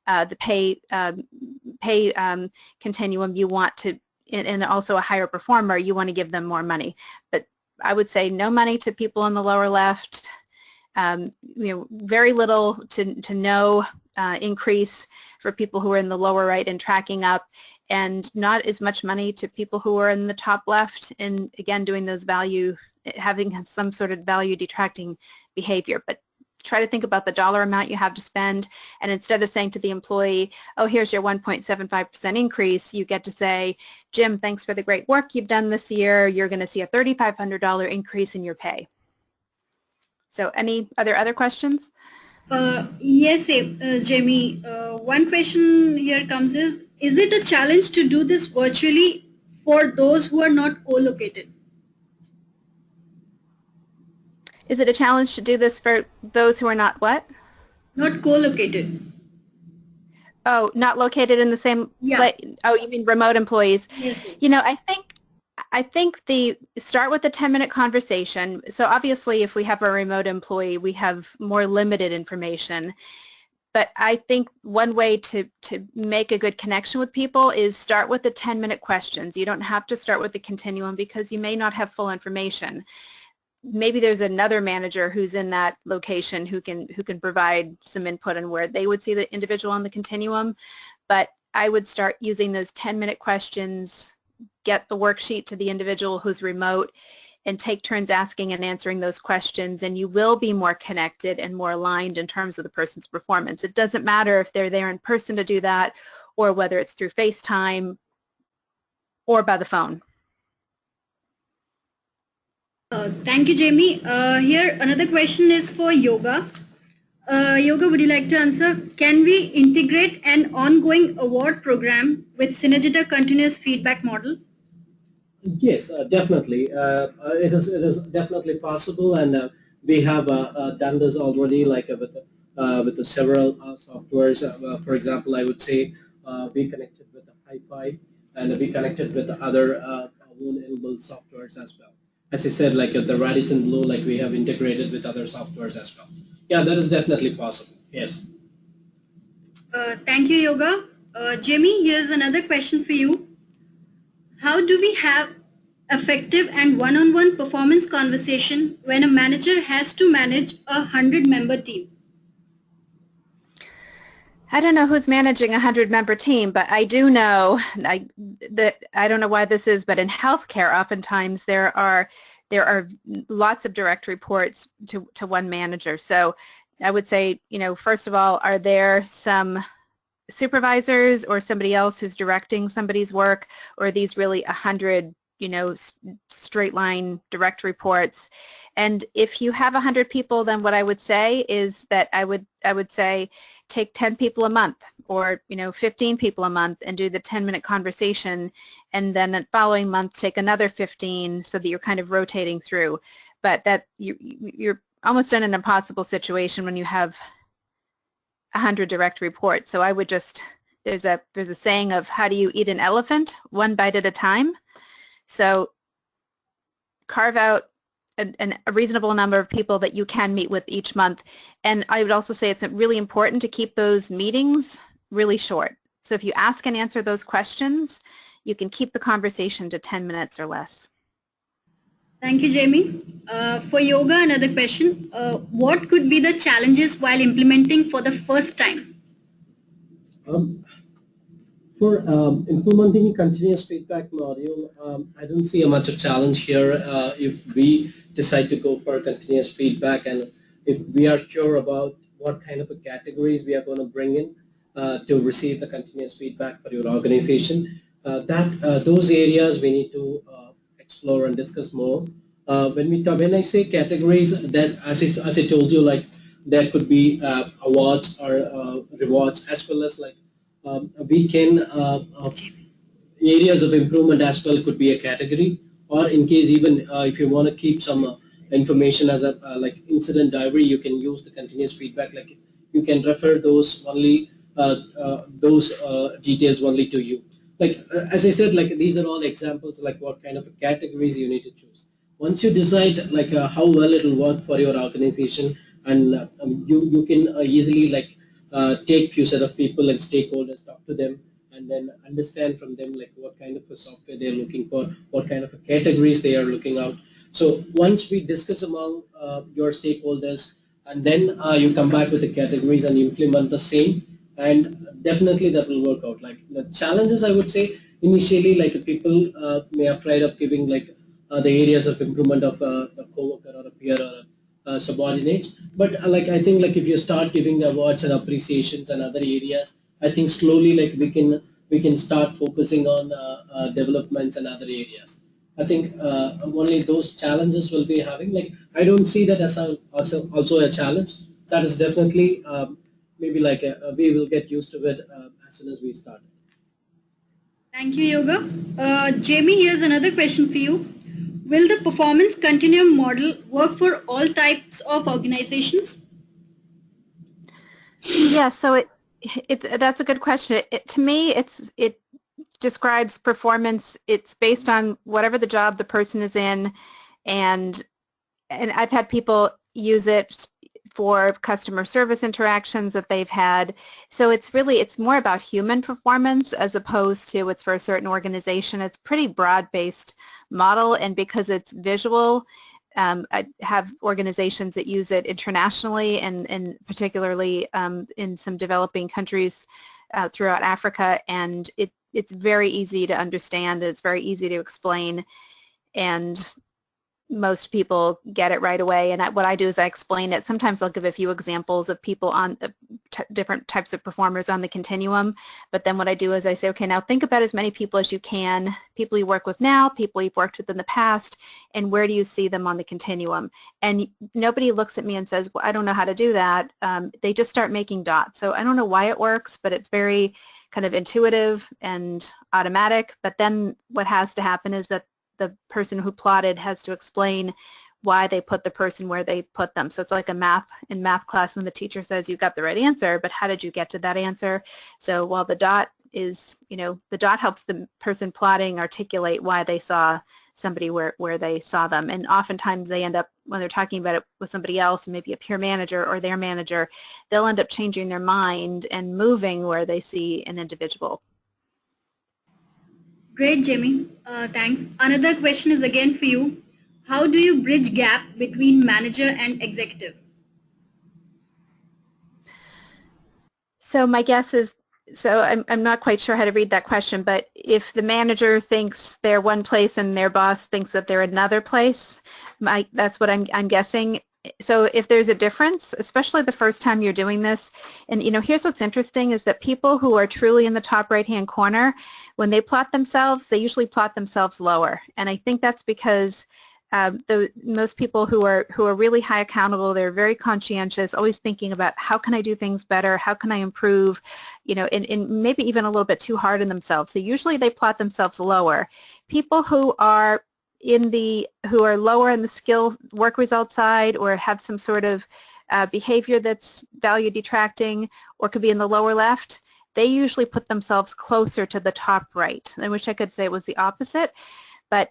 the pay continuum, you want to, and also a higher performer, you want to give them more money. But I would say no money to people in the lower left, very little to no increase for people who are in the lower right and tracking up, and not as much money to people who are in the top left, and again doing those having some sort of value detracting behavior. But try to think about the dollar amount you have to spend, and instead of saying to the employee, oh, here's your 1.75% increase, you get to say, Jim, thanks for the great work you've done this year. You're going to see a $3,500 increase in your pay. So any other questions? Yes, Jamie. One question here comes is it a challenge to do this virtually for those who are not co-located? Is it a challenge to do this for those who are not what? Not co-located. Oh, not located in the same place. Oh, you mean remote employees? Yes. I think start with the 10-minute conversation. So obviously if we have a remote employee, we have more limited information. But I think one way to make a good connection with people is start with the 10-minute questions. You don't have to start with the continuum because you may not have full information. Maybe there's another manager who's in that location who can provide some input on where they would see the individual on the continuum. But I would start using those 10-minute questions, get the worksheet to the individual who's remote, and take turns asking and answering those questions, and you will be more connected and more aligned in terms of the person's performance. It doesn't matter if they're there in person to do that or whether it's through FaceTime or by the phone. Thank you, Jamie. Here, another question is for Yoga. Yoga, would you like to answer? Can we integrate an ongoing award program with Synergita continuous feedback model? Yes, definitely. It is definitely possible, and we have done this already, like with the several softwares. For example, I would say we connected with the Hi-Fi, and we connected with the other own inbuilt softwares as well. As I said, like the Radisson Blue, like we have integrated with other softwares as well. Yeah, that is definitely possible. Yes. Thank you, Yoga. Jamie, here's another question for you. How do we have effective and one-on-one performance conversation when a manager has to manage a 100-member team? I don't know who's managing a 100-member team, but I do know that I don't know why this is, but in healthcare, oftentimes there are lots of direct reports to one manager. So I would say, first of all, are there some supervisors or somebody else who's directing somebody's work, or are these really 100 straight line direct reports? And if you have 100 people, then what I would say is that I would say take 10 people a month, or 15 people a month, and do the 10-minute conversation, and then the following month take another 15, so that you're kind of rotating through. But that you're almost in an impossible situation when you have 100 direct reports. So I would just, there's a saying of how do you eat an elephant? One bite at a time. So carve out a reasonable number of people that you can meet with each month. And I would also say it's really important to keep those meetings really short. So if you ask and answer those questions, you can keep the conversation to 10 minutes or less. Thank you, Jamie. For Yoga, another question. What could be the challenges while implementing for the first time? Um, For implementing a continuous feedback module, I don't see a much of challenge here if we decide to go for continuous feedback, and if we are sure about what kind of a categories we are going to bring in to receive the continuous feedback for your organization. Those areas we need to explore and discuss more. When I say categories, that as I told you, like there could be awards or rewards, as well as like we can areas of improvement as well could be a category, or in case even if you want to keep some information as a like incident diary, you can use the continuous feedback, like you can refer those details only to you. Like as I said, like these are all examples like what kind of categories you need to choose. Once you decide like how well it will work for your organization, and you can easily like take few set of people and stakeholders, talk to them, and then understand from them like what kind of a software they're looking for, what kind of a categories they are looking out. So once we discuss among your stakeholders, and then you come back with the categories and implement the same, and definitely that will work out. Like the challenges, I would say initially, like people may afraid of giving like the areas of improvement of a coworker or a peer or subordinates. But like I think like if you start giving awards and appreciations and other areas, I think slowly like we can start focusing on developments and other areas. I think only those challenges will be having. Like I don't see that as also a challenge. That is definitely maybe like we will get used to it as soon as we start. Thank you, Yoga. Jamie, here's another question for you. Will the performance continuum model work for all types of organizations? Yeah, so that's a good question. To me, it describes performance. It's based on whatever the job the person is in, and I've had people use it for customer service interactions that they've had. So it's more about human performance as opposed to it's for a certain organization. It's pretty broad-based model, and because it's visual, I have organizations that use it internationally, and particularly in some developing countries throughout Africa, and it's very easy to understand. It's very easy to explain, and most people get it right away. And what I do is I explain it. Sometimes I'll give a few examples of people on different types of performers on the continuum. But then what I do is I say, okay, now think about as many people as you can, people you work with now, people you've worked with in the past, and where do you see them on the continuum? And nobody looks at me and says, well, I don't know how to do that. They just start making dots. So I don't know why it works, but it's very kind of intuitive and automatic. But then what has to happen is that the person who plotted has to explain why they put the person where they put them. So it's like in math class when the teacher says you got the right answer, but how did you get to that answer? So while the dot is, the dot helps the person plotting articulate why they saw somebody where they saw them. And oftentimes they end up, when they're talking about it with somebody else, maybe a peer manager or their manager, they'll end up changing their mind and moving where they see an individual. Great, Jamie. Thanks. Another question is again for you. How do you bridge gap between manager and executive? So my guess is, I'm not quite sure how to read that question, but if the manager thinks they're one place and their boss thinks that they're another place, that's what I'm guessing. So if there's a difference, especially the first time you're doing this, and here's what's interesting is that people who are truly in the top right-hand corner, when they plot themselves, they usually plot themselves lower. And I think that's because most people who are really high accountable, they're very conscientious, always thinking about how can I do things better, how can I improve, and maybe even a little bit too hard on themselves. So usually they plot themselves lower. People who are lower in the skill work result side or have some sort of behavior that's value detracting or could be in the lower left, they usually put themselves closer to the top right. I wish I could say it was the opposite, but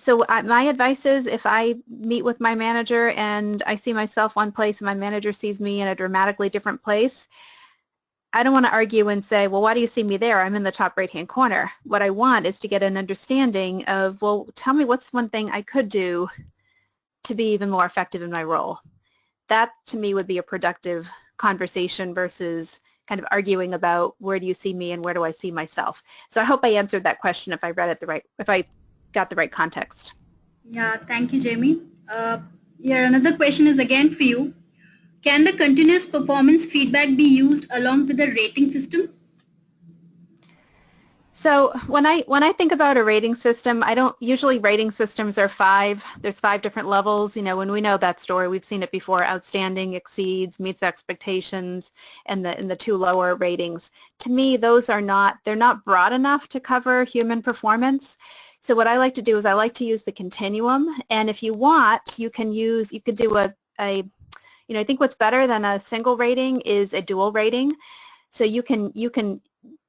so my advice is if I meet with my manager and I see myself one place and my manager sees me in a dramatically different place, I don't want to argue and say, well, why do you see me there? I'm in the top right-hand corner. What I want is to get an understanding of, well, tell me what's one thing I could do to be even more effective in my role. That, to me, would be a productive conversation versus kind of arguing about where do you see me and where do I see myself. So I hope I answered that question if I read it if I got the right context. Yeah, thank you, Jamie. Here, another question is again for you. Can the continuous performance feedback be used along with the rating system? So when I think about a rating system, I don't usually rating systems are there's 5 different levels. When we know that story, we've seen it before: outstanding, exceeds, meets expectations, and the 2 lower ratings. To me, they're not broad enough to cover human performance. So what I like to do is I like to use the continuum, and if you want, you could do I think what's better than a single rating is a dual rating. So you can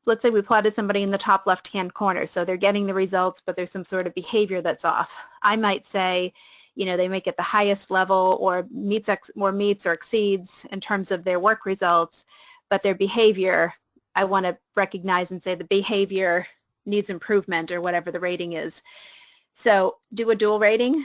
let's say we plotted somebody in the top left-hand corner, so they're getting the results, but there's some sort of behavior that's off. I might say, they make it the highest level or meets or exceeds in terms of their work results, but their behavior, I want to recognize and say the behavior needs improvement or whatever the rating is. So do a dual rating.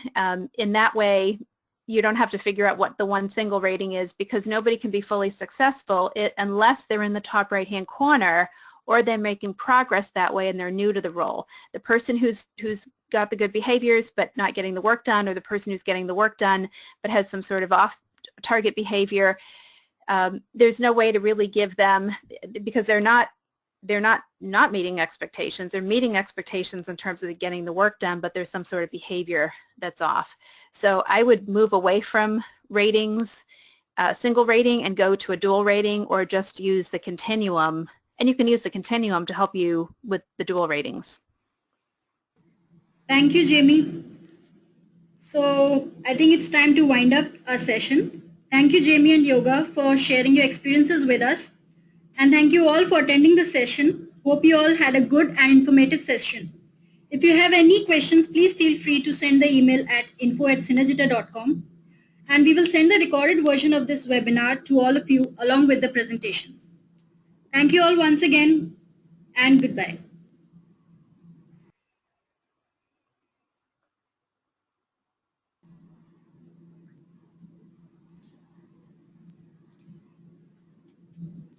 In that way, you don't have to figure out what the one single rating is, because nobody can be fully successful unless they're in the top right-hand corner or they're making progress that way and they're new to the role. The person who's got the good behaviors but not getting the work done, or the person who's getting the work done but has some sort of off-target behavior, there's no way to really give them, because they're not meeting expectations. They're meeting expectations in terms of getting the work done, but there's some sort of behavior that's off. So I would move away from ratings, single rating, and go to a dual rating, or just use the continuum. And you can use the continuum to help you with the dual ratings. Thank you, Jamie. So I think it's time to wind up our session. Thank you, Jamie and Yoga, for sharing your experiences with us. And thank you all for attending the session. Hope you all had a good and informative session. If you have any questions, please feel free to send the email at info@synergita.com, and we will send the recorded version of this webinar to all of you along with the presentation. Thank you all once again, and goodbye.